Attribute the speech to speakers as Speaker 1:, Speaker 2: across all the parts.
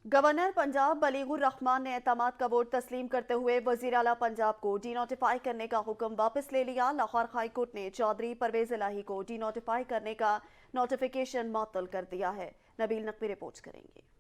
Speaker 1: Governor Punjab Baligur Rahman ने एतमाद का वोट तस्लीम करते हुए वजीर आला पंजाब को डी नोटिफाई करने का हुक्म वापस ले लिया। लाहौर हाई कोर्ट ने चौधरी परवेज इलाही को डी नोटिफाई करने का नोटिफिकेशन मुअत्तल कर दिया है। नबील नकवी रिपोर्ट करेंगे।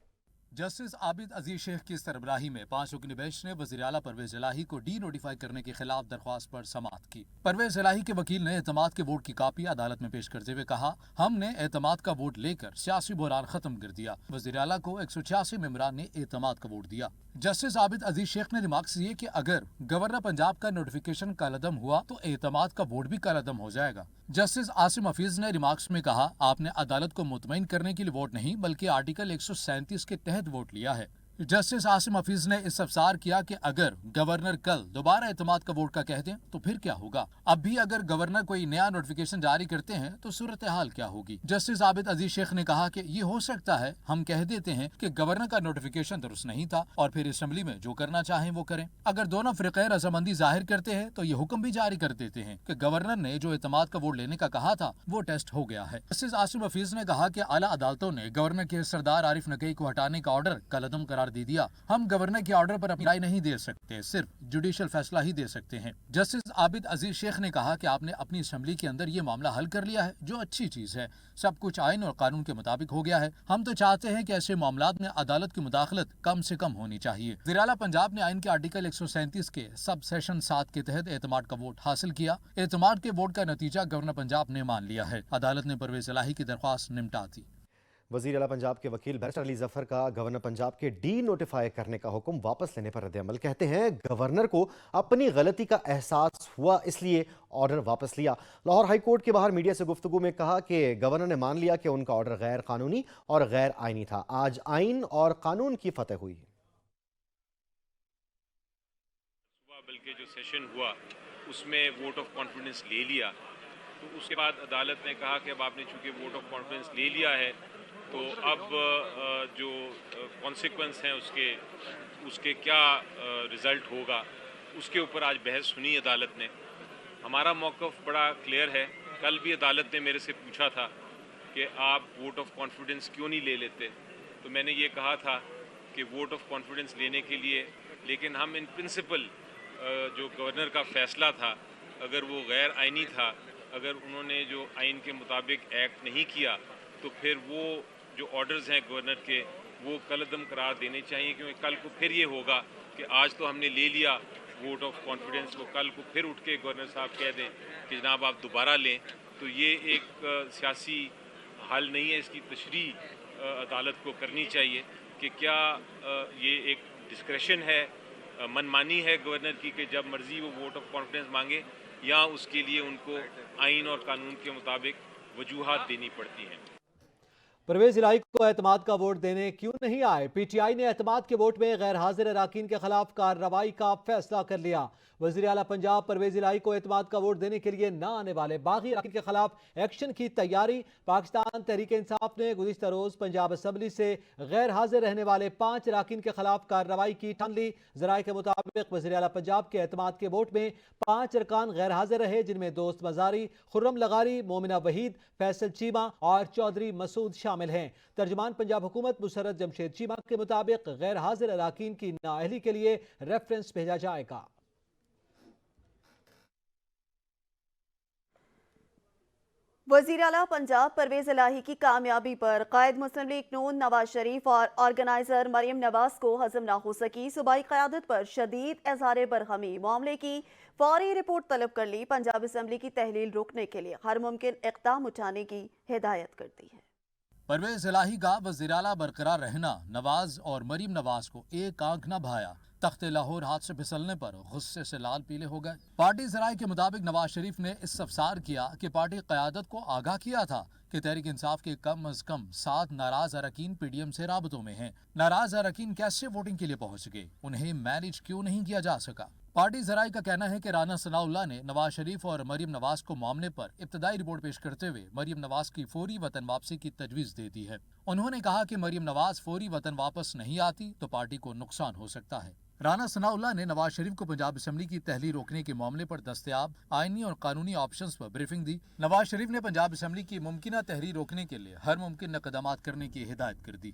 Speaker 2: जस्टिस आबिद अजीज शेख की सरबराही में 5 रुकनी बेंच ने वज़ीर आला परवेज इलाही को डी नोटिफाई करने के खिलाफ दरख्वास्त पर समाअत की। परवेज इलाही के वकील ने एतमाद के वोट की कापी अदालत में पेश करते हुए कहा, हमने एतमाद का वोट लेकर सियासी बहरान खत्म कर दिया। वज़ीर आला को 186 मेंबरान ने एतमाद का वोट दिया। जस्टिस आबिद अजीज शेख ने रिमार्क्स दिए कि अगर गवर्नर पंजाब का नोटिफिकेशन कलअदम हुआ तो एतमाद का वोट भी कलअदम हो जाएगा। जस्टिस आसिम हफीज ने रिमार्क्स में कहा, आपने अदालत को मुतमईन करने के लिए वोट नहीं बल्कि आर्टिकल 137 के तहत वोट लिया है। जस्टिस आसिम हफीज ने इस्तफसार किया कि अगर गवर्नर कल दोबारा एतमाद का वोट का कह दें तो फिर क्या होगा। अब भी अगर गवर्नर कोई नया नोटिफिकेशन जारी करते हैं तो सूरत हाल क्या होगी। जस्टिस आबिद अजीज शेख ने कहा कि ये हो सकता है हम कह देते हैं कि गवर्नर का नोटिफिकेशन दुरुस्त नहीं था और फिर असेंबली में जो करना चाहें वो करें। अगर दोनों फिरक़े रजामंदी जाहिर करते हैं तो ये हुक्म भी जारी कर देते हैं कि गवर्नर ने जो एतमाद का वोट लेने का कहा था वो टेस्ट हो गया है। जस्टिस आसिम हफीज ने कहा कि आला अदालतों ने गवर्नर के सरदार आरिफ नकवी को हटाने का ऑर्डर कलअदम करार दे दिया। हम गवर्नर के ऑर्डर पर अपनी राय नहीं दे सकते, सिर्फ जुडिशल फैसला ही दे सकते हैं। जस्टिस आबिद अजीज शेख ने कहा कि आपने अपनी असेंबली के अंदर ये मामला हल कर लिया है, जो अच्छी चीज है। सब कुछ आइन और कानून के मुताबिक हो गया है। हम तो चाहते हैं कि ऐसे मामलात में अदालत की मुदाखलत कम से कम होनी चाहिए। वज़ीर आला पंजाब ने आइन के आर्टिकल 137 के सब सेशन 7 के तहत एतमाद का वोट हासिल किया। एतमाद के वोट का नतीजा गवर्नर पंजाब ने मान लिया है। अदालत ने परवेज इलाही की दरख्वास्त निपटा दी।
Speaker 3: वज़ीर आला पंजाब के वकील बैरिस्टर अली जफर का गवर्नर पंजाब के डी नोटिफाई करने का हुक्म वापस लेने पर रद्द-ए-अमल। कहते हैं गवर्नर को अपनी गलती का एहसास हुआ, इसलिए ऑर्डर वापस लिया। लाहौर हाई कोर्ट के बाहर मीडिया से गुफ्तगू में कहा कि गवर्नर ने मान लिया कि उनका ऑर्डर गैर कानूनी और गैर आईनी था। आज आइन और कानून की फतह हुई।
Speaker 4: बल्कि जो सेशन हुआ उसमें वोट ऑफ कॉन्फिडेंस ले लिया, तो उसके बाद अदालत ने कहा कि अब आपने चूंकि वोट ऑफ कॉन्फिडेंस ले लिया है तो अब जो कॉन्सिक्वेंस हैं उसके क्या रिज़ल्ट होगा, उसके ऊपर आज बहस सुनी अदालत ने। हमारा मौक़िफ़ बड़ा क्लियर है। कल भी अदालत ने मेरे से पूछा था कि आप वोट ऑफ कॉन्फिडेंस क्यों नहीं ले लेते, तो मैंने ये कहा था कि वोट ऑफ कॉन्फिडेंस लेने के लिए, लेकिन हम इन प्रिंसिपल जो गवर्नर का फ़ैसला था, अगर वो गैर आइनी था, अगर उन्होंने जो आइन के मुताबिक एक्ट नहीं किया, तो फिर वो जो ऑर्डर्स हैं गवर्नर के वो कलअदम करार देने चाहिए। क्योंकि कल को फिर ये होगा कि आज तो हमने ले लिया वोट ऑफ कॉन्फिडेंस को, कल को फिर उठ के गवर्नर साहब कह दें कि जनाब आप दोबारा लें, तो ये एक सियासी हल नहीं है। इसकी तशरीह अदालत को करनी चाहिए कि क्या ये एक डिस्क्रेशन है, मनमानी है गवर्नर की कि जब मर्जी वो वोट ऑफ कॉन्फिडेंस मांगे, या उसके लिए उनको आइन और कानून के मुताबिक वजूहात देनी पड़ती हैं।
Speaker 5: परवेज इलाही को एतमाद का वोट देने क्यों नहीं आए? पीटीआई ने एतमाद के वोट में गैर हाजिर अराकीन के खिलाफ कार्रवाई का फैसला कर लिया। वज़ीर आला पंजाब परवेज इलाही को एतमाद का वोट देने के लिए न आने वाले बागी अराकीन के खिलाफ एक्शन की तैयारी। पाकिस्तान तहरीक इंसाफ ने गुज़िश्ता रोज पंजाब असम्बली से गैर हाजिर रहने वाले 5 अराकीन के खिलाफ कार्रवाई की ठान ली। ज़राए के मुताबिक वज़ीर आला पंजाब के एतमाद के वोट में 5 अरकान गैर हाजिर रहे, जिनमें दोस्त मजारी, खुर्रम लगारी, मोमिना वहीद, फैसल चीमा और चौधरी मसूद शामिल हैं। तर्जुमान पंजाब हुकूमत मुसर्रत जमशेद चीमा के मुताबिक गैर हाजिर अराकीन की नाअहली के लिए रेफरेंस भेजा जाएगा।
Speaker 1: वज़ीर आला पंजाब परवेज इलाही की कामयाबी पर कायद मुस्लिम लीग नून नवाज शरीफ और ऑर्गेनाइजर मरियम नवाज को हजम ना हो सकी। सूबाई क़यादत पर शदीद एज़हार बरहमी, मामले की फौरी रिपोर्ट तलब कर ली। पंजाब असम्बली की तहलील रोकने के लिए हर मुमकिन इक़दाम उठाने की हिदायत कर दी है।
Speaker 2: परवेज इलाही का वज़ीर आला बरकरार रहना नवाज और मरीम नवाज को एक आंख न भाया। तख्ते लाहौर हाथ से फिसलने पर गुस्से से लाल पीले हो गए। पार्टी ज़राए के मुताबिक नवाज शरीफ ने इस्तफसार किया कि पार्टी क़यादत को आगाह किया था कि तहरीक इंसाफ के कम अज कम 7 नाराज अरकान पीडीएम से राबतों में हैं। नाराज अरकान कैसे वोटिंग के लिए पहुंच गए, उन्हें मैनेज क्यों नहीं किया जा सका। पार्टी ज़राए का कहना है कि राना सनाउल्लाह ने नवाज शरीफ और मरीम नवाज को मामले पर इब्तदाई रिपोर्ट पेश करते हुए मरीम नवाज की फौरी वतन वापसी की तजवीज़ दे दी है। उन्होंने कहा कि मरीम नवाज फौरी वतन वापस नहीं आती तो पार्टी को नुकसान हो सकता है। राना सनाउल्लाह ने नवाज शरीफ को पंजाब असम्बली की तहलील रोकने के मामले पर दस्तयाब आइनी और कानूनी ऑप्शंस पर ब्रीफिंग दी। नवाज शरीफ ने पंजाब असम्बली की मुमकिन तहरीर रोकने के लिए हर मुमकिन इक़दामात करने की हिदायत कर दी।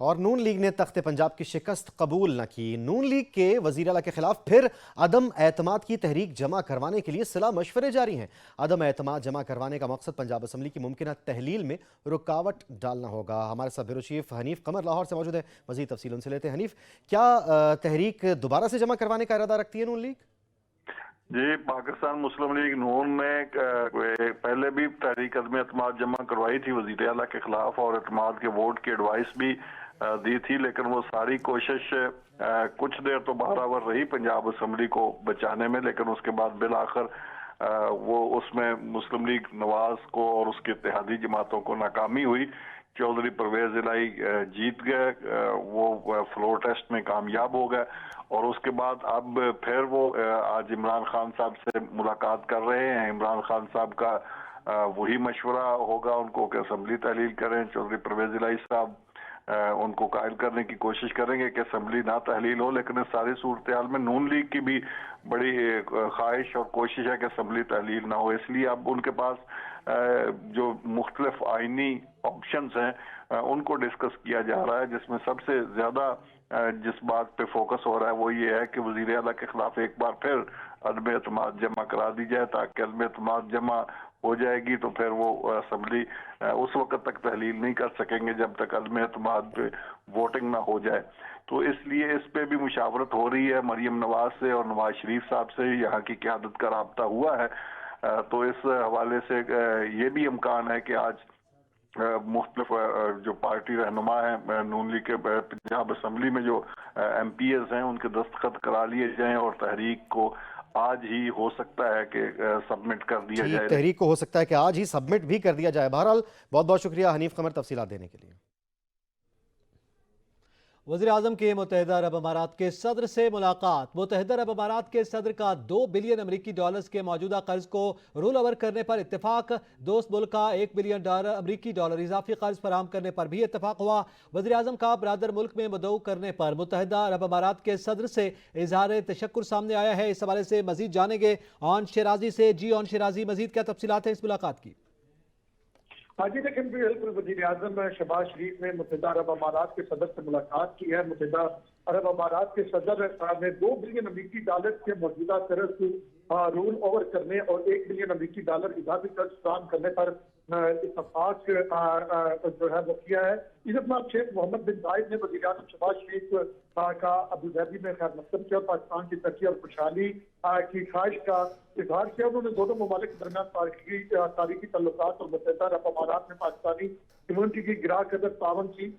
Speaker 3: اور نون لیگ نے تخت پنجاب کی شکست قبول نہ کی۔ نون لیگ کے وزیر اعلیٰ کے خلاف پھر عدم اعتماد کی تحریک جمع کروانے کے لیے صلاح مشورے جاری ہیں۔ عدم اعتماد جمع کروانے کا مقصد پنجاب اسمبلی کی ممکنہ تحلیل میں رکاوٹ ڈالنا ہوگا۔ ہمارے ساتھ بیورو چیف حنیف قمر لاہور سے موجود ہے، مزید تفصیل ان سے لیتے ہیں۔ حنیف، کیا تحریک دوبارہ سے جمع کروانے کا ارادہ رکھتی ہے نون لیگ؟
Speaker 6: جی، پاکستان مسلم لیگ نون نے پہلے بھی تحریک عدم اعتماد جمع کروائی تھی وزیر اعلیٰ کے خلاف اور اعتماد کے ووٹ کی ایڈوائس بھی دی تھی، لیکن وہ ساری کوشش کچھ دیر تو برابر رہی پنجاب اسمبلی کو بچانے میں، لیکن اس کے بعد بالآخر وہ اس میں مسلم لیگ نواز کو اور اس کے اتحادی جماعتوں کو ناکامی ہوئی۔ چودھری پرویز الہی جیت گئے، وہ فلور ٹیسٹ میں کامیاب ہو گئے، اور اس کے بعد اب پھر وہ آج عمران خان صاحب سے ملاقات کر رہے ہیں۔ عمران خان صاحب کا وہی مشورہ ہوگا ان کو کہ اسمبلی تحلیل کریں۔ چودھری پرویز الہی صاحب ان کو قائل کرنے کی کوشش کریں گے کہ اسمبلی نہ تحلیل ہو، لیکن اس ساری صورتحال میں نون لیگ کی بھی بڑی خواہش اور کوشش ہے کہ اسمبلی تحلیل نہ ہو۔ اس لیے اب ان کے پاس جو مختلف آئینی آپشنز ہیں ان کو ڈسکس کیا جا رہا ہے، جس میں سب سے زیادہ جس بات پہ فوکس ہو رہا ہے وہ یہ ہے کہ وزیر اعلیٰ کے خلاف ایک بار پھر عدم اعتماد جمع کرا دی جائے، تاکہ عدم اعتماد جمع ہو جائے گی تو پھر وہ اسمبلی اس وقت تک تحلیل نہیں کر سکیں گے جب تک عدم اعتماد پہ ووٹنگ نہ ہو جائے۔ تو اس لیے اس پہ بھی مشاورت ہو رہی ہے مریم نواز سے اور نواز شریف صاحب سے، یہاں کی قیادت کا رابطہ ہوا ہے۔ تو اس حوالے سے یہ بھی امکان ہے کہ آج مختلف جو پارٹی رہنما ہیں نون لیگ کے پنجاب اسمبلی میں جو ایم پی ایز ہیں ان کے دستخط کرا لیے جائیں اور تحریک کو آج ہی ہو سکتا ہے کہ سبمٹ کر دیا جائے۔
Speaker 3: تحریک کو ہو سکتا ہے کہ آج ہی سبمٹ بھی کر دیا جائے۔ بہرحال بہت بہت شکریہ حنیف قمر تفصیلات دینے کے لیے۔
Speaker 5: وزیر اعظم کے متحدہ عرب امارات کے صدر سے ملاقات۔ متحدہ عرب امارات کے صدر کا 2 بلین امریکی ڈالرز کے موجودہ قرض کو رول اوور کرنے پر اتفاق۔ دوست ملک کا 1 بلین امریکی ڈالر اضافی قرض فراہم کرنے پر بھی اتفاق ہوا۔ وزیر اعظم کا برادر ملک میں مدعو کرنے پر متحدہ عرب امارات کے صدر سے اظہار تشکر سامنے آیا ہے۔ اس حوالے سے مزید جانیں گے آن شیرازی سے۔ جی آن شیرازی، مزید کیا تفصیلات ہیں اس ملاقات کی؟
Speaker 7: جی لیکن بالکل وزیر اعظم شہباز شریف نے متحدہ عرب امارات کے صدر سے ملاقات کی ہے۔ متحدہ عرب امارات کے صدر نے 2 بلین امریکی ڈالر کے موجودہ قرض کو رول اوور کرنے اور 1 بلین امریکی ڈالر اضافی قرض فراہم کرنے پر اتفاق جو ہے وہ کیا ہے۔ عزت مآب شیخ محمد بن زائد نے وزیر اعظم شہباز شریف کا ابوظہبی میں خیر مقدم کیا اور پاکستان کی ترقی اور خوشحالی کی خواہش کا اظہار کیا۔ انہوں نے دونوں ممالک کے درمیان تاریخی تعلقات اور متحدہ عرب امارات میں پاکستانی کمیونٹی کی گراں قدر تعاون کی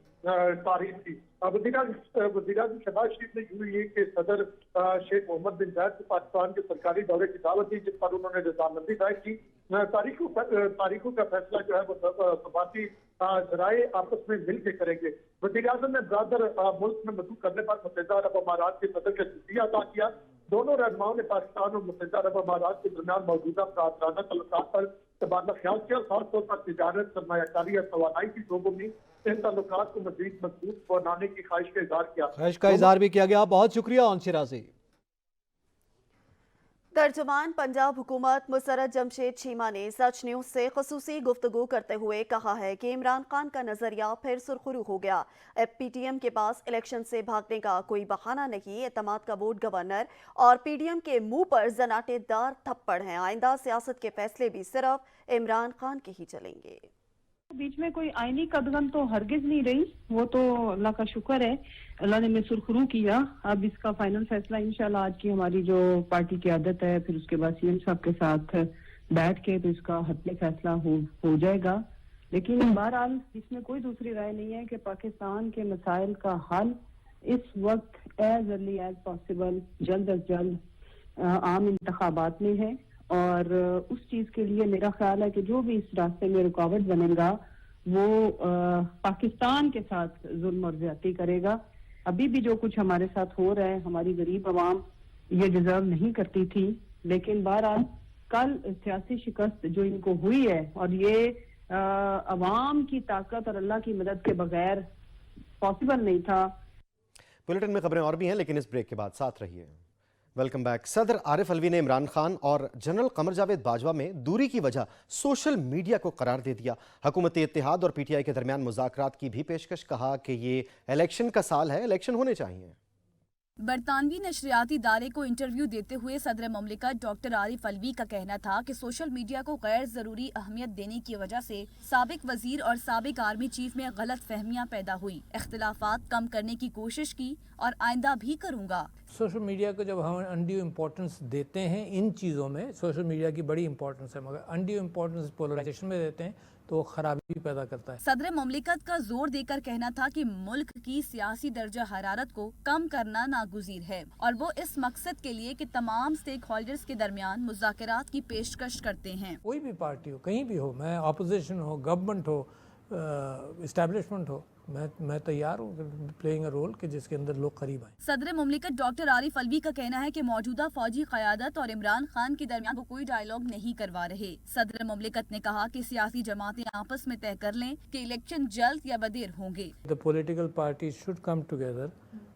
Speaker 7: تعریف کی۔ وزیر اعظم شہباز شریف نے UAE کے صدر شیخ محمد بن زائد کو پاکستان کے سرکاری دورے کی دعوت دی، جس پر انہوں نے رضامندی ظاہر کی۔ تاریخوں کا فیصلہ جو ہے وہ ثقافتی ذرائع آپس میں مل کے کریں گے۔ وزیر اعظم نے برادر ملک میں مدعو کرنے پر متحدہ عرب امارات کے صدر کا شکریہ ادا کیا۔ دونوں رہنماؤں نے پاکستان اور متحدہ عرب امارات کے درمیان موجودہ برادرانہ تعلقات پر تبادلہ خیال کیا، خاص طور پر تجارت، سرمایہ کاری اور توانائی کی شعبوں میں ان تعلقات کو مزید مضبوط بنانے کی خواہش کا اظہار کیا۔
Speaker 5: خواہش کا اظہار بھی کیا گیا۔ بہت شکریہ آن شیرازی۔
Speaker 1: ترجمان پنجاب حکومت مسرت جمشید چیمہ نے سچ نیوز سے خصوصی گفتگو کرتے ہوئے کہا ہے کہ عمران خان کا نظریہ پھر سرخرو ہو گیا۔ اب PTM کے پاس الیکشن سے بھاگنے کا کوئی بہانہ نہیں۔ اعتماد کا ووٹ گورنر اور PDM کے منہ پر زناٹے دار تھپڑ ہیں۔ آئندہ سیاست کے فیصلے بھی صرف عمران خان کے ہی چلیں گے۔
Speaker 8: بیچ میں کوئی آئینی قدغن تو ہرگز نہیں رہی، وہ تو اللہ کا شکر ہے، اللہ نے میں سرخرو کیا۔ اب اس کا فائنل فیصلہ انشاءاللہ آج کی ہماری جو پارٹی کی عادت ہے، پھر اس کے بعد CM صاحب کے ساتھ بیٹھ کے تو اس کا حتمی فیصلہ ہو جائے گا۔ لیکن بہرحال اس میں کوئی دوسری رائے نہیں ہے کہ پاکستان کے مسائل کا حل اس وقت ایز ارلی ایز پاسبل، جلد از جلد عام انتخابات میں ہے، اور اس چیز کے لیے میرا خیال ہے کہ جو بھی اس راستے میں رکاوٹ بنے گا وہ پاکستان کے ساتھ ظلم اور زیادتی کرے گا۔ ابھی بھی جو کچھ ہمارے ساتھ ہو رہا ہے، ہماری غریب عوام یہ ڈیزرو نہیں کرتی تھی، لیکن بہرحال کل سیاسی شکست جو ان کو ہوئی ہے، اور یہ عوام کی طاقت اور اللہ کی مدد کے بغیر پاسبل نہیں تھا۔
Speaker 3: بلیٹن میں خبریں اور بھی ہیں، لیکن اس بریک کے بعد ساتھ رہیے۔ Welcome back. सदर आरिफ अलवी ने इमरान खान और जनरल कमर जावेद बाजवा में दूरी की वजह सोशल मीडिया को करार दे दिया। हुकूमत इत्तेहाद और पीटीआई के दरमियान मुज़ाकरात की भी पेशकश, कहा कि ये इलेक्शन का साल है, इलेक्शन होने चाहिए।
Speaker 9: बरतानवी नशरियाती इदारे को इंटरव्यू देते हुए सदर मुमलिकत डॉक्टर आरिफ अलवी का कहना था कि सोशल मीडिया को गैर जरूरी अहमियत देने की वजह से साबिक वजीर और साबिक आर्मी चीफ में गलत फहमियाँ पैदा हुई। इख्तिलाफात कम करने की कोशिश की और आइंदा भी करूँगा।
Speaker 10: सोशल मीडिया को जब हम अनड्यू इम्पोर्टेंस देते हैं इन चीज़ों में, सोशल मीडिया की बड़ी इंपॉर्टेंस है, मगर अनड्यू इम्पोर्टेंस पोलराइजेशन में देते हैं तो वो खराबी पैदा करता है।
Speaker 9: सदर मुमलिकत का जोर देकर कहना था कि मुल्क की सियासी दर्जा हरारत को कम करना नागुज़ीर है और वो इस मकसद के लिए कि तमाम स्टेक होल्डर्स के दरमियान मुज़ाकरात की पेशकश करते हैं।
Speaker 10: कोई भी पार्टी हो, कहीं भी हो, मैं अपोजिशन हो, गवर्नमेंट हो, इस्टेब्लिशमेंट हो, मैं तैयार हूँ प्लेइंग अ रोल कि जिसके अंदर लोग करीब आए।
Speaker 9: सदर मुमलिकत डॉक्टर आरिफ अलवी का कहना है कि मौजूदा फौजी क़यादत और इमरान खान के दरमियान वो कोई डायलॉग नहीं करवा रहे। सदर मुमलिकत ने कहा कि सियासी जमातें आपस में तय कर लें कि इलेक्शन जल्द या बदेर होंगे।
Speaker 10: The political party should come together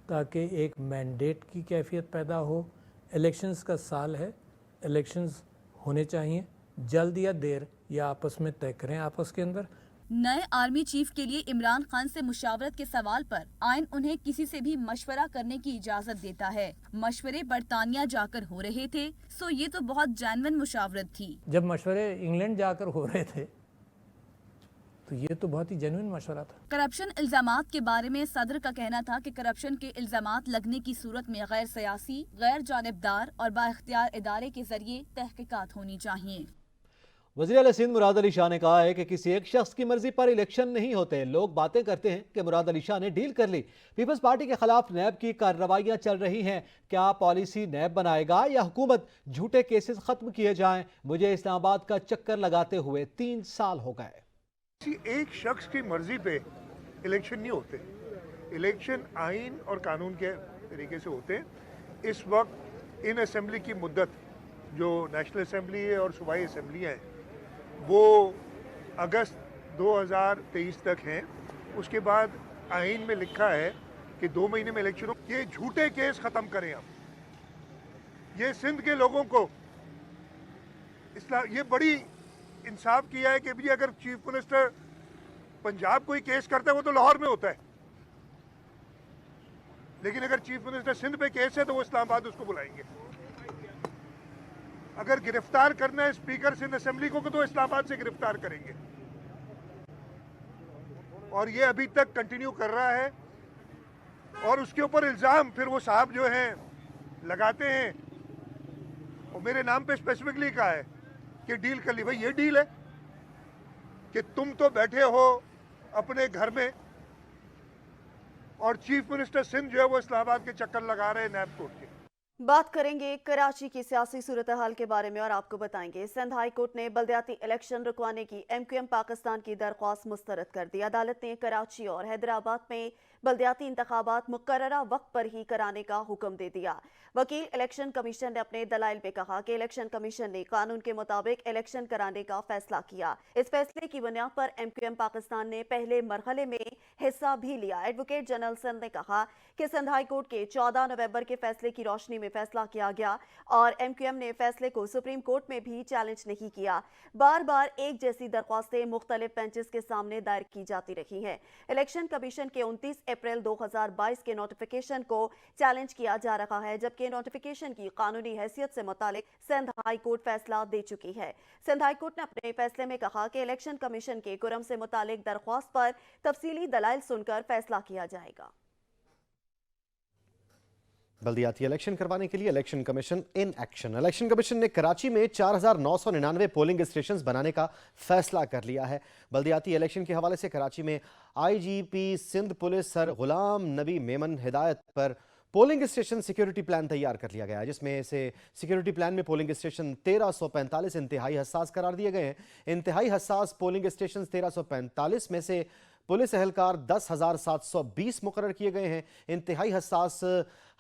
Speaker 10: ताकि एक मैंडेट की कैफियत पैदा हो। इलेक्शंस का साल है, इलेक्शंस होने चाहिए, जल्द या देर या आपस में तय करें आपस के अंदर।
Speaker 9: नए आर्मी चीफ के लिए इमरान खान से मुशावरत के सवाल पर आइन उन्हें किसी से भी मशवरा करने की इजाजत देता है। मशवरे बरतानिया जाकर हो रहे थे, सो ये तो बहुत जेन्युइन मुशावरत थी।
Speaker 10: जब मशवरे इंग्लैंड जाकर हो रहे थे तो ये तो बहुत ही जेन्युइन मशवरा था।
Speaker 9: करप्शन इल्जामात के बारे में सदर का कहना था कि करप्शन के इल्जामात लगने की सूरत में गैर सियासी, गैर जानिबदार और बाइख्तियार इदारे के जरिए तहकीकात होनी चाहिए।
Speaker 5: वज़ीर आला सिंध मुराद अली शाह ने कहा है कि किसी एक शख्स की मर्जी पर इलेक्शन नहीं होते। लोग बातें करते हैं कि मुराद अली शाह ने डील कर ली। पीपल्स पार्टी के खिलाफ नैब की कार्रवाइयां चल रही हैं। क्या पॉलिसी नैब बनाएगा या हुकूमत झूठे केसेस खत्म किए जाएं? मुझे इस्लामाबाद का चक्कर लगाते हुए 3 साल हो गए।
Speaker 11: किसी एक शख्स की मर्जी पे इलेक्शन नहीं होते। इलेक्शन आइन और कानून के तरीके से होते हैं। इस वक्त इन असेंबली की मुद्दत जो नेशनल असेंबली है और सूबाई असेंबलियाँ हैं वो अगस्त 2023 तक हैं। उसके बाद आइन में लिखा है कि 2 महीने में इलेक्शन हो। ये झूठे केस ख़त्म करें हम। ये सिंध के लोगों को ये बड़ी इंसाफ किया है कि भी अगर चीफ मिनिस्टर पंजाब कोई केस करता है वो तो लाहौर में होता है, लेकिन अगर चीफ मिनिस्टर सिंध पे केस है तो वो इस्लामाबाद उसको बुलाएंगे। अगर गिरफ्तार करना है स्पीकर सिंध असेंबली को तो इस्लामाबाद से गिरफ्तार करेंगे। और ये अभी तक कंटिन्यू कर रहा है और उसके ऊपर इल्ज़ाम फिर वो साहब जो हैं लगाते हैं। और मेरे नाम पे स्पेसिफिकली कहा है कि डील कर ली। भाई ये डील है कि तुम तो बैठे हो अपने घर में और चीफ मिनिस्टर सिंध जो है वो इस्लामाबाद के चक्कर लगा रहे हैं नैब कोर्ट के।
Speaker 1: बात करेंगे कराची की सियासी सूरत हाल के बारे में और आपको बताएंगे सिंध हाई कोर्ट ने बल्दियाती इलेक्शन रुकवाने की MQM पाकिस्तान की दरख्वास्त मुस्तरद कर दी। अदालत ने कराची और हैदराबाद में बल्दियाती इंतखाबात मुकर्ररा वक्त पर ही कराने का हुक्म दे दिया। वकील इलेक्शन कमीशन ने अपने दलाइल में कहा कि इलेक्शन कमीशन ने कानून के मुताबिक इलेक्शन कराने का फैसला किया। इस फैसले की बुनियाद पर MQM पाकिस्तान ने पहले मरहले में हिस्सा भी लिया। एडवोकेट जनरल सिंध ने कहा कि सिंध हाई कोर्ट के 14 नवंबर के फैसले की रोशनी में फैसला किया गया और MQM ने फैसले को सुप्रीम कोर्ट में भी चैलेंज नहीं किया। बार बार एक जैसी दरख्वास्तें मुख्तलिफ बेंचेस के सामने दायर की जाती रही हैं। इलेक्शन कमीशन के 29 अप्रैल 2022 के नोटिफिकेशन को चैलेंज किया जा रहा है, जबकि नोटिफिकेशन की कानूनी हैसियत से मुतालिक सिंध हाई कोर्ट फैसला दे चुकी है। सिंध हाई कोर्ट ने अपने फैसले में कहा कि इलेक्शन कमीशन के कुरम से मुतालिक दरख्वास्त पर तफसीली दलाइल सुनकर फैसला किया जाएगा।
Speaker 3: बल्दियाती इलेक्शन करवाने के लिए election commission in action. Election commission ने कराची में 4,999 पोलिंग स्टेशंस बनाने का फैसला कर लिया है। बल्दियाती इलेक्शन के हवाले से कराची में IGP Sindh police sir Ghulam Nabi Memon हिदायत पर पोलिंग स्टेशन सिक्योरिटी प्लान तैयार कर लिया गया है, जिसमें से सिक्योरिटी प्लान में पोलिंग स्टेशन 1345 इंतहाई हसास करार दिए गए हैं। इंतहाई हसास पोलिंग स्टेशन 1345 में से पुलिस एहलकार 10,720 मुकर्रर किए गए हैं। इंतहाई हसास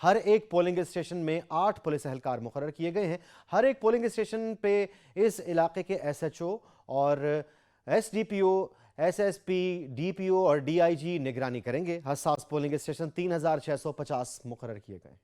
Speaker 3: हर एक पोलिंग स्टेशन में 8 पुलिस एहलकार मुकर्रर किए गए हैं। हर एक पोलिंग स्टेशन पे इस इलाके के SHO और SDPO, SSP, DPO और DIG निगरानी करेंगे। हसास पोलिंग स्टेशन 3,650 मुकर्रर किए गए।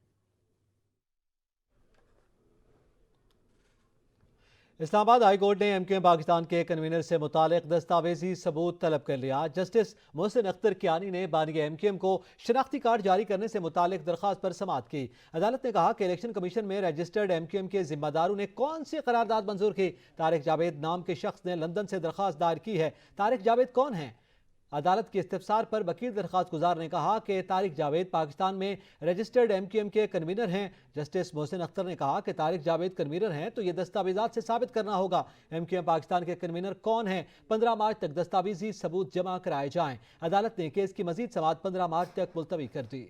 Speaker 5: इस्लामाबाद हाई कोर्ट ने एमक्यूएम पाकिस्तान के कन्वीनर से मुतालिक दस्तावेजी सबूत तलब कर लिया। जस्टिस मोहसिन अख्तर कियानी ने बानी एमक्यूएम को शनाख्ती कार्ड जारी करने से मुतालिक दरख्वास्त पर समाअत की। अदालत ने कहा कि इलेक्शन कमीशन में रजिस्टर्ड एमक्यूएम के जिम्मेदारों ने कौन सी करारदाद मंजूर की। तारिक जावेद नाम के शख्स ने लंदन से दरख्वास्त दायर की है। तारिक जावेद कौन है? अदालत के इस्तिफसार पर वकील दरख्वास्त गुजार ने कहा कि तारिक जावेद पाकिस्तान में रजिस्टर्ड एमक्यूएम के कन्वीनर हैं। जस्टिस मोहसिन अख्तर ने कहा कि तारिक जावेद कन्वीनर हैं तो ये दस्तावेजात से साबित करना होगा। एमक्यूएम पाकिस्तान के कन्वीनर कौन हैं? 15 मार्च तक दस्तावेजी सबूत जमा कराए जाएं। अदालत ने केस की मजीद समाअत 15 मार्च तक मुलतवी कर दी।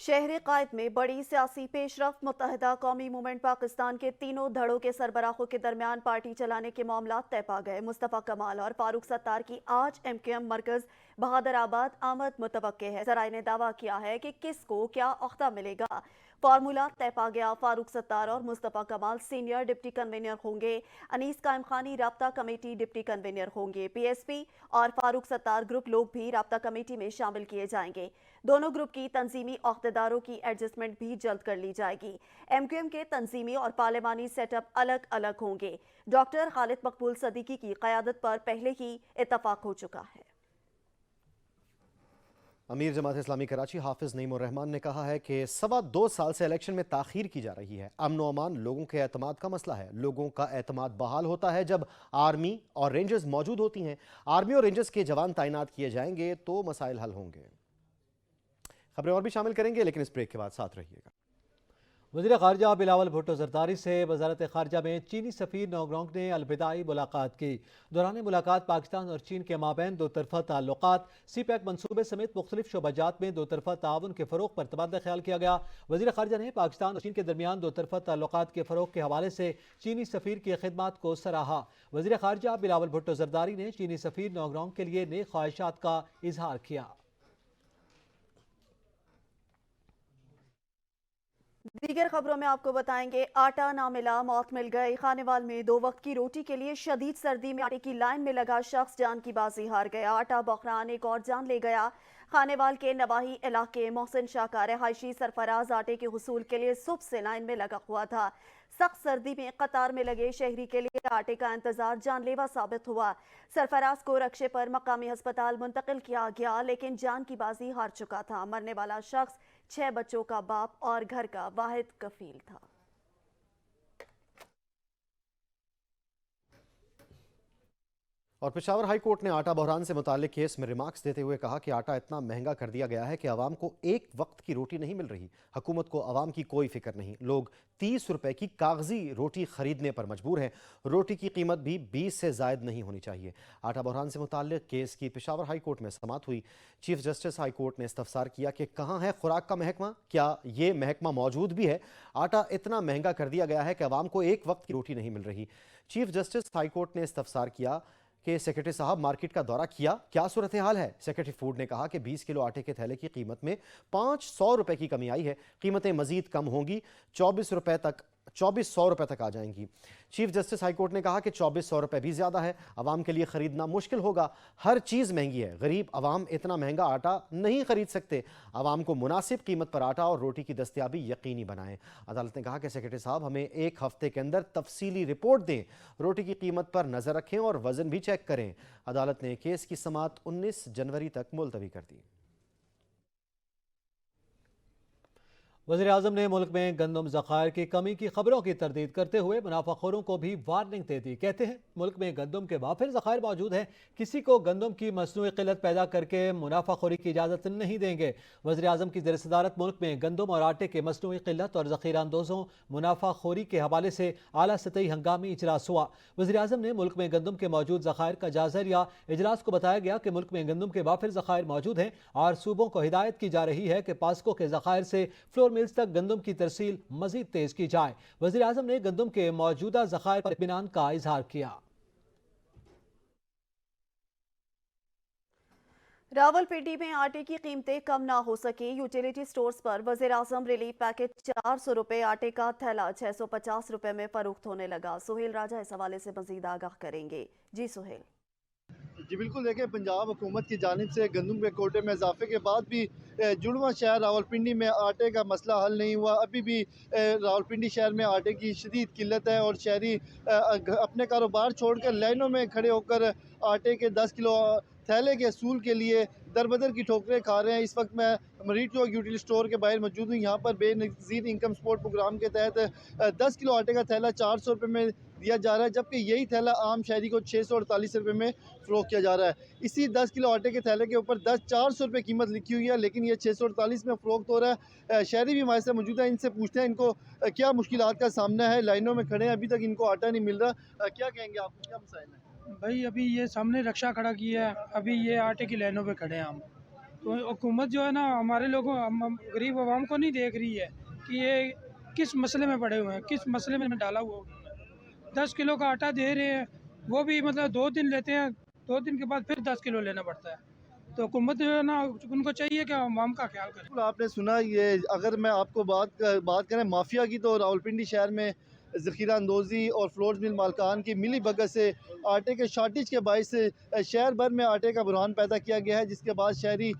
Speaker 1: शहर कायद में बड़ी सियासी पेशरफ्त। मुत्तहिदा कौमी मूवमेंट पाकिस्तान के तीनों धड़ों के सरबराहों के दरमियान पार्टी चलाने के मामला तय पा गए। मुस्तफ़ा कमाल और फारूक सत्तार की आज एमक्यूएम मरकज बहादुराबाद आमद मुतवक्के है। सराय ने दावा किया है कि किसको क्या ओहदा मिलेगा। फार्मूला तय पा गया। फारूक सत्तार और मुस्तफ़ा कमाल सीनियर डिप्टी कन्वीनर होंगे। अनीस कायम खानी राब्ता कमेटी डिप्टी कन्वीनर होंगे। पीएसपी और फारूक सत्तार ग्रुप लोग भी राब्ता कमेटी में शामिल किए जाएंगे। दोनों ग्रुप की तंजीमी ओहदेदारों की एडजस्टमेंट भी जल्द कर ली जाएगी। एमक्यूएम के तंजीमी और पार्लिमानी सेटअप अलग अलग होंगे। डॉक्टर खालिद मकबूल सदीकी की क़यादत पर पहले ही इत्तफाक हो चुका है।
Speaker 3: अमीर जमात इस्लामी कराची हाफिज नईमुर रहमान ने कहा है कि 2.25 साल से इलेक्शन में ताखीर की जा रही है। अमन व अमान लोगों के एतमाद का मसला है। लोगों का एतमाद बहाल होता है जब आर्मी और रेंजर्स मौजूद होती हैं। आर्मी और रेंजर्स के जवान तैनात किए जाएंगे तो मसाइल हल होंगे। खबरें और भी शामिल करेंगे लेकिन इस ब्रेक के बाद साथ रहिएगा।
Speaker 5: वज़ीर ख़ारजा बिलावल भुट्टो ज़रदारी से वज़ारत ख़ारजा में चीनी सफ़ीर नोग्रोंग ने अलविदाई मुलाकात की। दौरान मुलाकात पाकिस्तान और चीन के माबैन दो तरफ़ा ताल्लुकात, सीपैक मनसूबे समेत मुख्तलिफ शोबाजात में दो तरफ़ा ताउन के फ़रोग़ पर तबादला ख्याल किया गया। वज़ीर ख़ारजा ने पाकिस्तान और चीन के दरमियान दो तरफ़ा ताल्लुकात के फ़रोग़ के हवाले से चीनी सफ़ीर की खिदमत को सराहा। वज़ीर ख़ारजा बिलावल भुट्टो ज़रदारी ने चीनी सफ़ीर नोग्रोंग के लिए नेक ख्वाहिशात का इजहार किया।
Speaker 1: दीगर खबरों में आपको बताएंगे, आटा ना मिला, मौत मिल गई। खानेवाल में 2 वक्त की रोटी के लिए शदीद सर्दी में आटे की लाइन में लगा शख्स जान की बाजी हार गया। आटा बहरान एक और जान ले गया। खानेवाल के नवाही इलाके मोहसिन शाह का रहायशी सरफराज आटे के हुसूल के लिए सुबह से लाइन में लगा हुआ था। सख्त सर्दी में कतार में लगे शहरी के लिए आटे का इंतजार जानलेवा साबित हुआ। सरफराज को रक्शे पर मकामी अस्पताल मुंतकिल किया गया लेकिन जान की बाजी हार चुका था। मरने वाला शख्स 6 बच्चों का बाप और घर का वाहिद कफील था।
Speaker 3: और पेशावर हाई कोर्ट ने आटा बहरान से मुताल्लिक केस में रिमार्क्स देते हुए कहा कि आटा इतना महंगा कर दिया गया है कि आवाम को एक वक्त की रोटी नहीं मिल रही। हुकूमत को आवाम की कोई फिक्र नहीं। लोग 30 रुपए की कागजी रोटी खरीदने पर मजबूर हैं। रोटी की कीमत भी 20 से जायद नहीं होनी चाहिए। आटा बहरान से मुताल्लिक केस की पेशावर हाई कोर्ट में समाअत हुई। चीफ जस्टिस हाई कोर्ट ने इस्तफसार किया कि कहाँ है खुराक का महकमा, क्या ये महकमा मौजूद भी है। आटा इतना महंगा कर दिया गया है कि आवाम को एक वक्त की रोटी नहीं मिल रही। चीफ जस्टिस हाई कोर्ट ने इस्तफसार किया कि सेक्रेटरी साहब मार्केट का दौरा किया, क्या सूरत हाल है। सेक्रेटरी फूड ने कहा कि 20 किलो आटे के थैले की कीमत में 500 रुपए की कमी आई है। कीमतें मजीद कम होंगी, 2400 रुपए तक आ जाएंगी। चीफ जस्टिस हाई कोर्ट ने कहा कि 2400 रुपए भी ज्यादा है, आवाम के लिए खरीदना मुश्किल होगा। हर चीज महंगी है, गरीब आवाम इतना महंगा आटा नहीं खरीद सकते। आवाम को मुनासिब कीमत पर आटा और रोटी की दस्तयाबी यकीनी बनाएं। अदालत ने कहा कि सेक्रेटरी साहब हमें 1 हफ्ते के अंदर तफसीली रिपोर्ट दें, रोटी की कीमत पर नजर रखें और वजन भी चेक करें। अदालत ने केस की समाअत 19 जनवरी तक मुलतवी कर दी।
Speaker 5: वज़ीर आज़म ने मुल्क में गंदम ज़खायर की कमी की खबरों की तरदीद करते हुए मुनाफाखोरों को भी वार्निंग दे दी। कहते हैं मुल्क में गंदम के वाफिर ज़खायर मौजूद हैं, किसी को गंदम की मसनूई क़िल्लत पैदा करके मुनाफाखोरी की इजाज़त नहीं देंगे। वज़ीर आज़म की ज़ेर सदारत मुल्क में गंदम और आटे के मसनूई क़िल्लत और ज़ख़ीरा अंदोज़ों मुनाफाखोरी के हवाले से आला सतही हंगामी इजलास हुआ। वज़ीर आज़म ने मुल्क में गंदम के मौजूद ज़खायर का जायज़ा लिया। इजलास को बताया गया कि मुल्क में गंदम के वाफिर ज़खायर मौजूद हैं और सूबों को हिदायत की जा रही है कि पास्को के ज़खायर से फ्लोर मिल्स तक गंदम की तरसील मजीद तेज की जाए। वज़ीर आज़म ने गंदम के मौजूदा ज़खायर पर इत्मीनान का इजहार किया।
Speaker 1: रावलपिंडी में आटे की कीमतें कम ना हो सकी। यूटिलिटी स्टोर्स पर वज़ीर आज़म रिलीफ पैकेज 400 रुपए, आटे का थैला 650 रुपए में फरोख्त होने लगा। सुहेल राजा इस हवाले से मजीद आगाह करेंगे। जी सुहेल।
Speaker 12: जी बिल्कुल, देखें पंजाब हुकूमत की जानिब से गंदम के कोटे में इजाफे के बाद भी जुड़वा शहर रावलपिंडी में आटे का मसला हल नहीं हुआ। अभी भी रावलपिंडी शहर में आटे की शदीद किल्लत है और शहरी अपने कारोबार छोड़कर लाइनों में खड़े होकर आटे के 10 किलो थैले के असूल के लिए दरबदर की ठोकरें खा रहे हैं। इस वक्त मैं मरीज चौक यूटिलिटी स्टोर के बाहर मौजूद हूँ। यहाँ पर बेनज़ीर इनकम सपोर्ट प्रोग्राम के तहत 10 किलो आटे का थैला 400 रुपये में दिया जा रहा है, जबकि यही थैला आम शहरी को 648 रुपये में फ़रोख्त किया जा रहा है। इसी 10 किलो आटे के थैले के ऊपर 400 रुपये कीमत लिखी हुई है, लेकिन ये 648 में फ़रोख्त हो रहा है। शहरी भी हमारे साथ मौजूद है, इनसे पूछते हैं इनको क्या मुश्किलात का सामना है। लाइनों में खड़े हैं, अभी तक इनको आटा नहीं मिल रहा। क्या कहेंगे आपको, क्या मसाइल है?
Speaker 13: भाई अभी ये सामने रक्षा खड़ा किया है, अभी ये आटे की लाइनों पे खड़े हैं हम। तो हुकूमत जो है ना हमारे लोगों गरीब आवाम को नहीं देख रही है कि ये किस मसले में पड़े हुए हैं, किस मसले में डाला हुआ है। 10 किलो का आटा दे रहे हैं, वो भी मतलब 2 दिन लेते हैं, 2 दिन के बाद फिर 10 किलो लेना पड़ता है। तो हुकूमत जो है ना उनको चाहिए कि आवाम का ख्याल करें।
Speaker 12: आपने सुना ये, अगर मैं आपको बात करें माफिया की, तो रावलपिंडी शहर में ज़ख़ीरा अंदोज़ी और फ्लोर्स मिल मालकान की मिली भगत से आटे के शार्टेज के बायस शहर भर में आटे का बुरहान पैदा किया गया है, जिसके बाद शहरी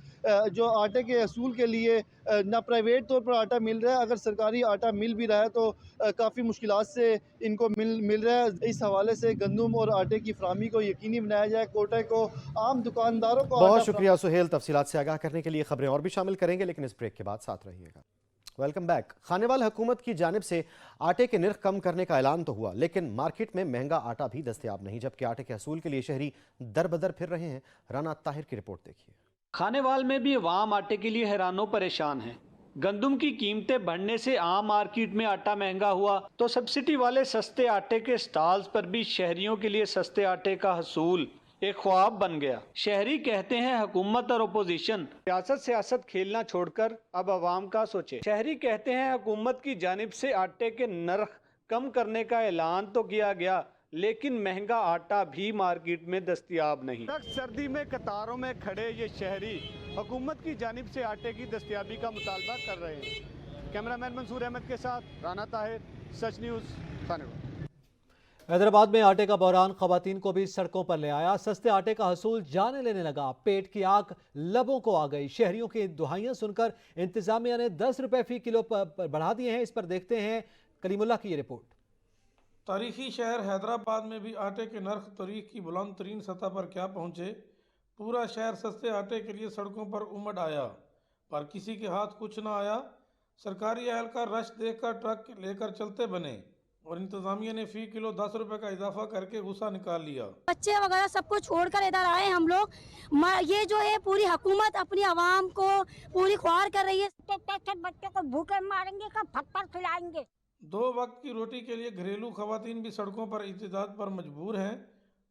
Speaker 12: जो आटे के असूल के लिए ना प्राइवेट तौर पर आटा मिल रहा है, अगर सरकारी आटा मिल भी रहा है तो काफ़ी मुश्किलात से इनको मिल रहा है। इस हवाले से गंदम और आटे की फराहमी को यकीनी बनाया जाए, कोटे को आम दुकानदारों को।
Speaker 3: बहुत शुक्रिया सुहेल, तफसीलात से आगाह करने के लिए। खबरें और भी शामिल करेंगे, लेकिन इस ब्रेक के बाद साथ रहिएगा। Welcome back. खानेवाल हुकूमत की जानिब से आटे के निर्ख कम करने का ऐलान तो हुआ, लेकिन मार्केट में महंगा आटा भी दस्तयाब नहीं, जबकि आटे के असूल के लिए शहरी दरबदर फिर रहे हैं। राना ताहिर की रिपोर्ट देखिए।
Speaker 14: खानेवाल में भी अवाम आटे के लिए हैरानो परेशान है। गंदम की कीमतें बढ़ने से आम मार्केट में आटा महंगा हुआ तो सब्सिडी वाले सस्ते आटे के स्टॉल्स पर भी शहरियों के लिए सस्ते आटे का हसूल एक ख्वाब बन गया। शहरी कहते हैं हुकूमत और अपोजिशन सियासत खेलना छोड़कर अब अवाम का सोचे। शहरी कहते हैं हुकूमत की जानिब से आटे के नर्ख कम करने का ऐलान तो किया गया, लेकिन महंगा आटा भी मार्केट में दस्तयाब नहीं। सख्त सर्दी में कतारों में खड़े ये शहरी हुकूमत की जानिब से आटे की दस्तयाबी का मुतालबा कर रहे हैं। कैमरामैन मंसूर अहमद के साथ राना ताहिर, सच न्यूज़, खानेवाल।
Speaker 5: हैदराबाद में आटे का बहरान खवातीन को भी सड़कों पर ले आया। सस्ते आटे का हसूल जाने लेने लगा, पेट की आग लबों को आ गई। शहरियों की दुहाइयां सुनकर इंतजामिया ने 10 रुपए फी किलो पर बढ़ा दिए हैं। इस पर देखते हैं कलीमुल्लाह की ये रिपोर्ट।
Speaker 15: तारीखी शहर हैदराबाद में भी आटे के नर्ख तारीख की बुलंद तरीन सतह पर क्या पहुँचे। पूरा शहर सस्ते आटे के लिए सड़कों पर उमड़ आया, पर किसी के हाथ कुछ न आया। सरकारी एहलकार रश देखकर ट्रक लेकर चलते बने और इंतजामिया ने फी किलो 10 रुपए का इजाफा करके गुस्सा निकाल लिया।
Speaker 16: बच्चे वगैरह सबको छोड़कर इधर आए हम लोग। ये जो है पूरी हुकूमत अपनी आवाम को पूरी ख्वार कर रही है। बच्चों को भूखे मारेंगे, कब फटफट खिलाएंगे। 2
Speaker 15: वक्त की रोटी के लिए घरेलू खवातीन भी सड़कों पर एहतजाज पर मजबूर हैं,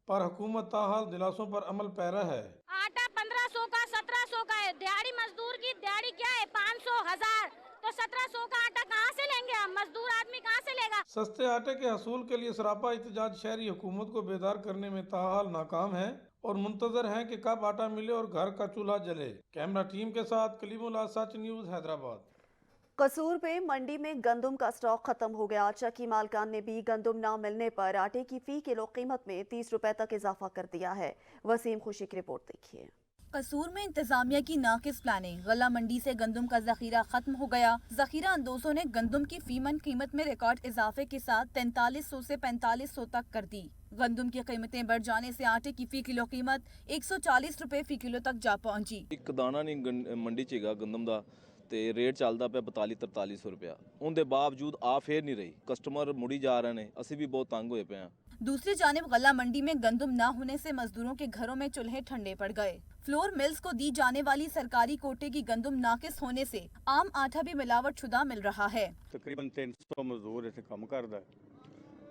Speaker 15: पर हुकूमत ताहाल दिलासों पर अमल पैरा है।
Speaker 16: आटा 1500 का 1700 का है। दिहाड़ी मजदूर की दिहाड़ी क्या है 500 1000, तो 1700 का आटा कहाँ से लेंगे हम? मजदूर आदमी कहाँ से लेगा?
Speaker 15: सस्ते आटे के हसूल के लिए सरापा एहतजाज शहरी हुकूमत को बेदार करने में ताहाल नाकाम है और मुंतजर हैं कि कब आटा मिले और घर का चूल्हा जले। कैमरा टीम के साथ कलीमुल्लाह, सच न्यूज़, हैदराबाद।
Speaker 1: कसूर में मंडी में गंदम का स्टॉक खत्म हो गया। चक्की मालकान ने भी गंदम ना मिलने पर आटे की फी किलो कीमत में 30 रुपए तक इजाफा कर दिया है। वसीम खुशी की रिपोर्ट देखिए।
Speaker 9: कसूर में इंतजामिया की नाकिस प्लानिंग, गला मंडी से गंदम का जखीरा खत्म हो गया। जखीरा अंदोजों ने गंदम की फीमन कीमत में रिकॉर्ड इजाफे के साथ 4300 से 4500 तक कर दी। गंदम की कीमतें बढ़ जाने से आटे की फी किलो कीमत 140 रुपए फी किलो तक जा पहुंची।
Speaker 17: एक दाना नहीं मंडी च हैगा गंदम दा ते रेट ਚੱਲਦਾ ਪਿਆ 42-4300 रुपया। ਉਹਦੇ ਬਾਵਜੂਦ ਆ ਫੇਰ नहीं रही, कस्टमर मुड़ी जा रहे हैं, ਅਸੀਂ भी बहुत तंग हुए पे हैं।
Speaker 9: दूसरी जानिब गला मंडी में गंदम न होने से मजदूरों के घरों में चूल्हे ठंडे पड़ गए। फ्लोर मिल्स को दी जाने वाली सरकारी कोटे की गंदम नाकिस होने से आम आटा भी मिलावट शुदा मिल रहा है।
Speaker 18: तकरीबन 300 मजदूर इत्थे काम करदा है।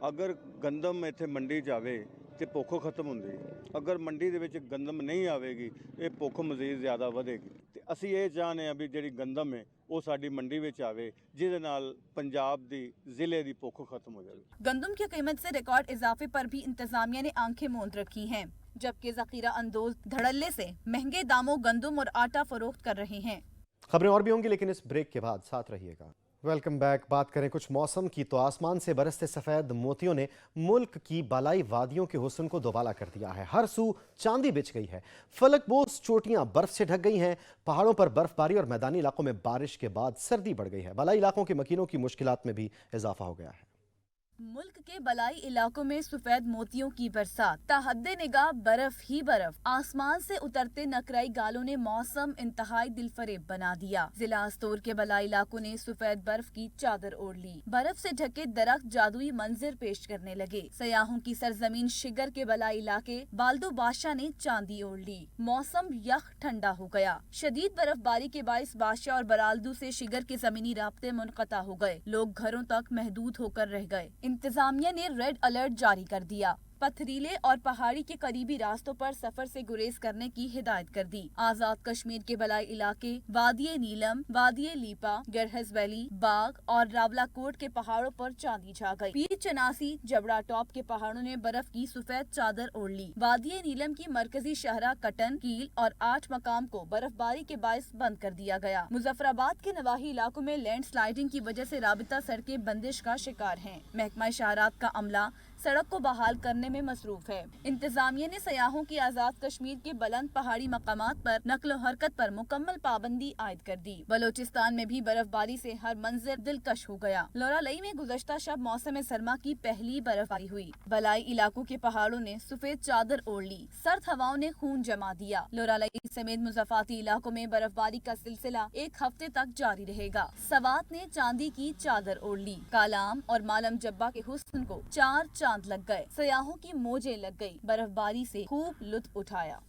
Speaker 18: अगर गंदम इत्थे मंडी जावे ते भुख खत्म होंदी, अगर मंडी दे विच गंदम नहीं आवेगी ये भुख मजीद ज़्यादा वधेगी। ते असीं ये चाहने हैं भी जिहड़ी गंदम है वो साडी मंडी विच आवे, जिहदे नाल पंजाब दी जिले दी भुख खत्म हो जाए।
Speaker 9: गंदम की कीमत से रिकॉर्ड इजाफे पर भी इंतजामिया ने आंखें मूंद रखी हैं, जबकि जखीरा अंदोज धड़ल्ले से महंगे दामों गंदम और आटा फरोख्त कर रहे हैं।
Speaker 3: खबरें और भी होंगी, लेकिन इस ब्रेक के बाद साथ रहिएगा। Welcome back. बात करें कुछ मौसम की तो आसमान से बरसते सफ़ेद मोतियों ने मुल्क की बालाई वादियों के हुस्न को दोबाला कर दिया है। हर सू चांदी बिछ गई है। फलकबोस चोटियां बर्फ से ढक गई हैं। पहाड़ों पर बर्फबारी और मैदानी इलाकों में बारिश के बाद सर्दी बढ़ गई है। बालाई इलाकों के मकीनों की मुश्किलात में भी इजाफा हो गया है।
Speaker 9: मुल्क के बलाई इलाकों में सफेद मोतियों की बरसात, ताहद्दे निगाह बर्फ ही बर्फ। आसमान से उतरते नकराई गालों ने मौसम इंतहाई दिलफरेब बना दिया। जिला अस्तोर के बलाई इलाकों ने सफेद बर्फ की चादर ओढ़ ली। बर्फ से ढके दरख्त जादुई मंजर पेश करने लगे। सयाहों की सरजमीन शिगर के बलाई इलाके बाल्दो बादशाह ने चांदी ओढ़ ली। मौसम यख ठंडा हो गया। शदीद बर्फबारी के बाइस बादशाह और बरालदू से शिगर के जमीनी राब्ते मुनक़ता हो गए। लोग घरों तक महदूद होकर रह गए। इंतजामिया ने रेड अलर्ट जारी कर दिया। पथरीले और पहाड़ी के करीबी रास्तों पर सफर से गुरेज करने की हिदायत कर दी। आजाद कश्मीर के बलाई इलाके वादिये नीलम, वादिये लीपा, गरहज वैली, बाग और रावलाकोट के पहाड़ों पर चांदी छा गई। पीर चनासी, जबड़ा टॉप के पहाड़ों ने बर्फ की सफेद चादर ओढ़ ली। वादिये नीलम की मरकजी शहरा कटन, कील और 8 मकाम को बर्फबारी के बायस बंद कर दिया गया। मुजफ्फराबाद के नवाही इलाकों में लैंड स्लाइडिंग की वजह से राबिता सड़कें बंदिश का शिकार हैं। महकमा शहरात का अमला सड़क को बहाल करने में मसरूफ है। इंतजामिया ने सयाहों की आजाद कश्मीर के बुलंद पहाड़ी मकामात पर नक्ल हरकत पर मुकम्मल पाबंदी आयद कर दी। बलोचिस्तान में भी बर्फबारी से हर मंजर दिलकश हो गया। लोरालई में गुज़श्ता शब मौसम सरमा की पहली बर्फबारी हुई। बलाई इलाकों के पहाड़ों ने सफेद चादर ओढ़ ली। सर्द हवाओं ने खून जमा दिया। लोरालई समेत मुज़ाफ़ाती इलाकों में बर्फबारी का सिलसिला 1 हफ्ते तक जारी रहेगा। सवात ने चांदी की चादर ओढ़ ली। कालाम और मालम जब्बा के हुस्न को 4 चांद लग गए। सयाहों की मौजें लग गई। बर्फबारी से खूब लुत्फ उठाया।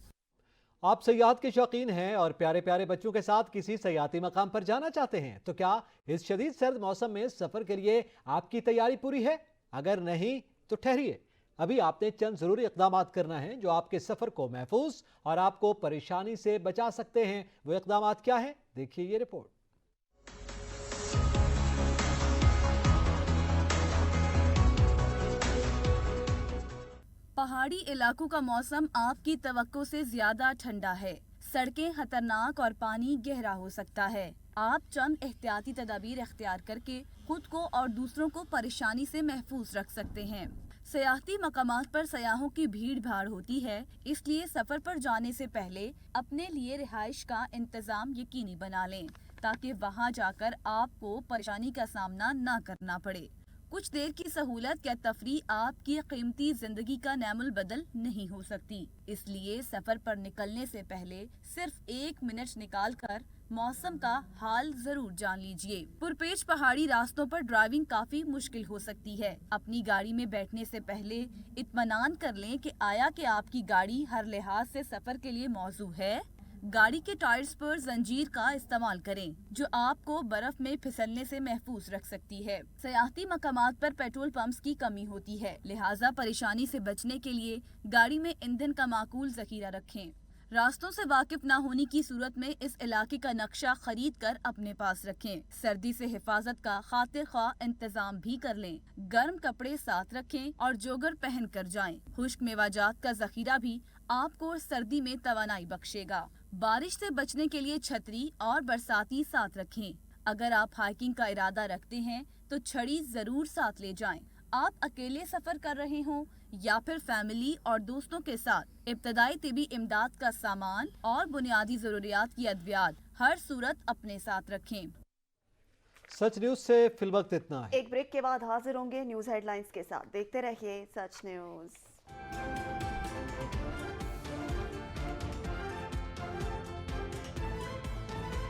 Speaker 5: आप सयाहत के शौकीन हैं और प्यारे प्यारे बच्चों के साथ किसी सयाहती मकाम पर जाना चाहते हैं तो क्या इस शदीद सर्द मौसम में सफर के लिए आपकी तैयारी पूरी है? अगर नहीं तो ठहरिए, अभी आपने चंद जरूरी इक़दाम करना है जो आपके सफर को महफूज और आपको परेशानी से बचा सकते हैं। वो इक़दाम क्या है, देखिए ये रिपोर्ट।
Speaker 9: पहाड़ी इलाकों का मौसम आपकी तवक्को से ज्यादा ठंडा है। सड़कें खतरनाक और पानी गहरा हो सकता है। आप चंद एहतियाती तदाबीर इख्तियार करके खुद को और दूसरों को परेशानी से महफूज रख सकते हैं। सयाहती मकामात पर सयाहों की भीड़ भाड़ होती है, इसलिए सफर पर जाने से पहले अपने लिए रिहाइश का इंतजाम यकीनी बना लें ताकि वहां जाकर आपको परेशानी का सामना न करना पड़े। कुछ देर की सहूलत या तफरीह आपकी कीमती जिंदगी का नैमुल बदल नहीं हो सकती, इसलिए सफर पर निकलने से पहले सिर्फ 1 मिनट निकाल कर मौसम का हाल जरूर जान लीजिए। पुरपेच पहाड़ी रास्तों पर ड्राइविंग काफी मुश्किल हो सकती है। अपनी गाड़ी में बैठने से पहले इत्मीनान कर लें कि आया कि आपकी गाड़ी हर लिहाज से सफर के लिए मौजू है। गाड़ी के टायर्स पर जंजीर का इस्तेमाल करें जो आपको बर्फ में फिसलने से महफूज रख सकती है। सयाहती मकामात पर पेट्रोल पंप्स की कमी होती है, लिहाजा परेशानी से बचने के लिए गाड़ी में ईंधन का माकूल जखीरा रखें। रास्तों से वाकिफ न होने की सूरत में इस इलाके का नक्शा खरीद कर अपने पास रखें। सर्दी से हिफाजत का खातिर ख्वाह इंतजाम भी कर लें। गर्म कपड़े साथ रखें और जोगर पहन कर जाएं। खुश्क मेवाजात का जखीरा भी आपको सर्दी में तवानाई बख्शेगा। बारिश से बचने के लिए छतरी और बरसाती साथ रखें। अगर आप हाइकिंग का इरादा रखते हैं तो छड़ी जरूर साथ ले जाएं। आप अकेले सफर कर रहे हों या फिर फैमिली और दोस्तों के साथ, इब्तदाई तिबी इमदाद का सामान और बुनियादी जरूरियात की अद्वियात हर सूरत अपने साथ रखें।
Speaker 5: सच न्यूज से फिल वक्त इतना है।
Speaker 1: एक ब्रेक के बाद हाजिर होंगे न्यूज हेडलाइंस के साथ। देखते रहिए सच न्यूज।